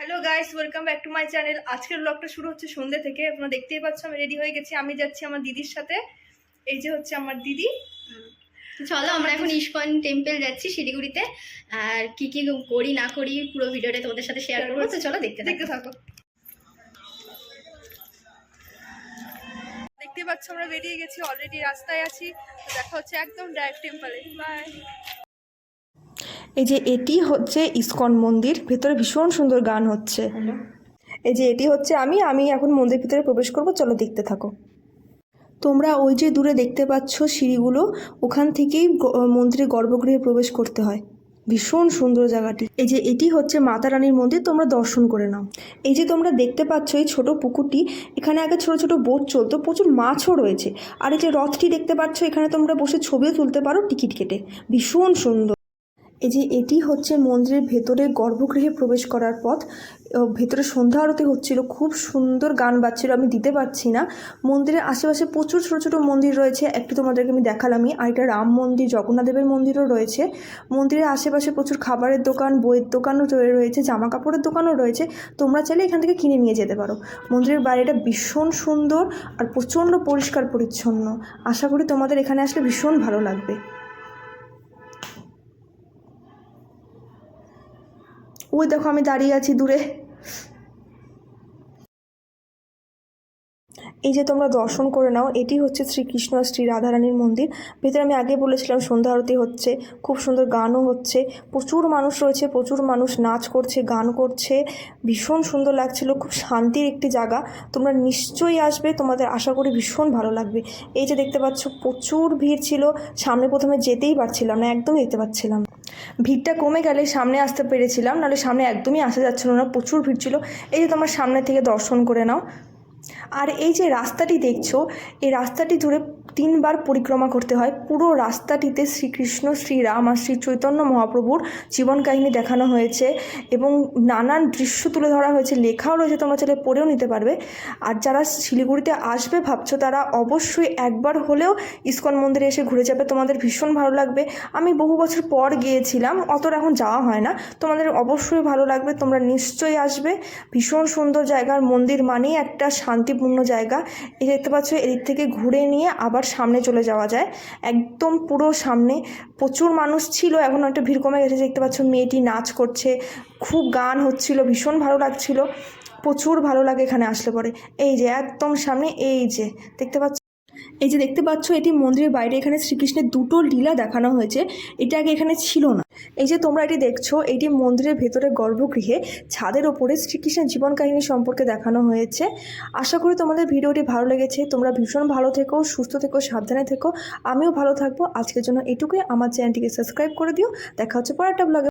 Hello guys, welcome back to my channel. আজকের ব্লগটা শুরু হচ্ছে সন্ধ্যে থেকে। আপনারা দেখতেই পাচ্ছ আমি রেডি হয়ে গেছি। আমি যাচ্ছি আমার দিদির সাথে। এই যে হচ্ছে আমার দিদি। চলো আমরা এখন ইস্কন টেম্পল যাচ্ছি শিলিগুড়িতে। আর কি কি করি না করি পুরো ভিডিওটা তোমাদের সাথে শেয়ার করবো। তো চলো দেখতে থাকো। দেখতেই পাচ্ছ আমরা বেরিয়ে গেছি, অলরেডি রাস্তায় আছি। তো দেখা হচ্ছে একদম ডাইরেক্ট টেম্পলে। বাই। এই যে এটি হচ্ছে ইস্কন মন্দির, ভেতরে ভীষণ সুন্দর গান হচ্ছে। এই যে এটি হচ্ছে আমি এখন মন্দির ভিতরে প্রবেশ করব, চলো দেখতে থাকো। তোমরা ওই যে দূরে দেখতে পাচ্ছ সিঁড়িগুলো, ওখান থেকেই মন্দিরের গর্ভগৃহে প্রবেশ করতে হয়। ভীষণ সুন্দর জায়গাটি। এই যে এটি হচ্ছে মাতা রানীর মন্দির, তোমরা দর্শন করে নাও। এই যে তোমরা দেখতে পাচ্ছ এই ছোট পুকুরটি, এখানে আগে ছোট ছোট বোট চলতো, প্রচুর মাছও রয়েছে। আর এই যে রথটি দেখতে পাচ্ছ, এখানে তোমরা বসে ছবিও তুলতে পারো টিকিট কেটে। ভীষণ সুন্দর। এই যে এটি হচ্ছে মন্দিরের ভেতরে গর্ভগৃহে প্রবেশ করার পথ। ভেতরে সন্ধ্যা আরতি হচ্ছিল, খুব সুন্দর গান বাজছিল, আমি দিতে পারছি না। মন্দিরের আশেপাশে প্রচুর ছোটো ছোটো মন্দির রয়েছে, একটু তোমাদেরকে আমি দেখালামই। আর এটা রাম মন্দির, জগন্নাথদেবের মন্দিরও রয়েছে। মন্দিরের আশেপাশে প্রচুর খাবারের দোকান, বইয়ের দোকানও রয়েছে, জামা কাপড়ের দোকানও রয়েছে। তোমরা চাইলে এখান থেকে কিনে নিয়ে যেতে পারো। মন্দিরের বাইরেটা ভীষণ সুন্দর আর প্রচণ্ড পরিষ্কার পরিচ্ছন্ন। আশা করি তোমাদের এখানে আসলে ভীষণ ভালো লাগবে। ওই দেখো আমি দাঁড়িয়ে আছি দূরে। এই যে তোমরা দর্শন করে নাও, এটি হচ্ছে শ্রীকৃষ্ণ আর শ্রী রাধারানীর মন্দির। ভেতরে আমি আগে বলেছিলাম সন্ধ্যা আরতি হচ্ছে, খুব সুন্দর গানও হচ্ছে, প্রচুর মানুষ রয়েছে, প্রচুর মানুষ নাচ করছে, গান করছে। ভীষণ সুন্দর লাগছিল, খুব শান্তির একটি জায়গা। তোমরা নিশ্চয়ই আসবে, তোমাদের আশা করি ভীষণ ভালো লাগবে। এই যে দেখতে পাচ্ছ প্রচুর ভিড় ছিল, সামনে প্রথমে যেতেই পারছিলাম না, একদমই যেতে পারছিলাম। ভিড়টা কমে গেলে সামনে আসতে পেরেছিলাম, নাহলে সামনে একদমই আসা যাচ্ছিল না, প্রচুর ভিড় ছিল। এই যে তোমার সামনে থেকে দর্শন করে নাও। আর এই যে রাস্তাটি দেখছো, এই রাস্তাটি জুড়ে 3 বার পরিক্রমা করতে হয়। পুরো রাস্তাটিতে শ্রীকৃষ্ণ, শ্রীরাম আর শ্রী চৈতন্য মহাপ্রভুর জীবন কাহিনী দেখানো হয়েছে এবং নানান দৃশ্য তুলে ধরা হয়েছে, লেখাও রয়েছে, তোমরা চাইলে পড়েও নিতে পারবে। আর যারা শিলিগুড়িতে আসবে ভাবছো, তারা অবশ্যই একবার হলেও ইস্কন মন্দিরে এসে ঘুরে যাবে, তোমাদের ভীষণ ভালো লাগবে। আমি বহু বছর পর গিয়েছিলাম, অতটা এখন যাওয়া হয় না, তোমাদের অবশ্যই ভালো লাগবে, তোমরা নিশ্চয়ই আসবে। ভীষণ সুন্দর জায়গার মন্দির মানেই একটা শান্তিপূর্ণ জায়গা। এই দেখতে পাচ্ছ, এদিক থেকে ঘুরে নিয়ে আবার সামনে চলে যাওয়া যায়, একদম পুরো সামনে। প্রচুর মানুষ ছিল, এখন একটা ভিড় কমে গেছে। দেখতে পাচ্ছ মেয়েটি নাচ করছে, খুব গান হচ্ছিল, ভীষণ ভালো লাগছিল। প্রচুর ভালো লাগে এখানে আসলে পরে। এই যে একদম সামনে, এই যে দেখতে পাচ্ছ, এই যে দেখতে পাচ্ছ এটি মন্দিরের বাইরে, এখানে শ্রীকৃষ্ণের 2টো লীলা দেখানো হয়েছে, এটা আগে এখানে ছিল না। এই যে তোমরা এটি দেখছো, এটি মন্দিরের ভেতরে গর্ভগৃহে ছাদের ওপরে শ্রীকৃষ্ণের জীবন কাহিনী সম্পর্কে দেখানো হয়েছে। আশা করি তোমাদের ভিডিওটি ভালো লেগেছে। তোমরা ভীষণ ভালো থেকো, সুস্থ থেকো, সাবধানে থেকো। আমিও ভালো থাকবো। আজকের জন্য এটুকুই। আমার চ্যানেলটিকে সাবস্ক্রাইব করে দিও। দেখা হচ্ছে পরের একটা ব্লগে।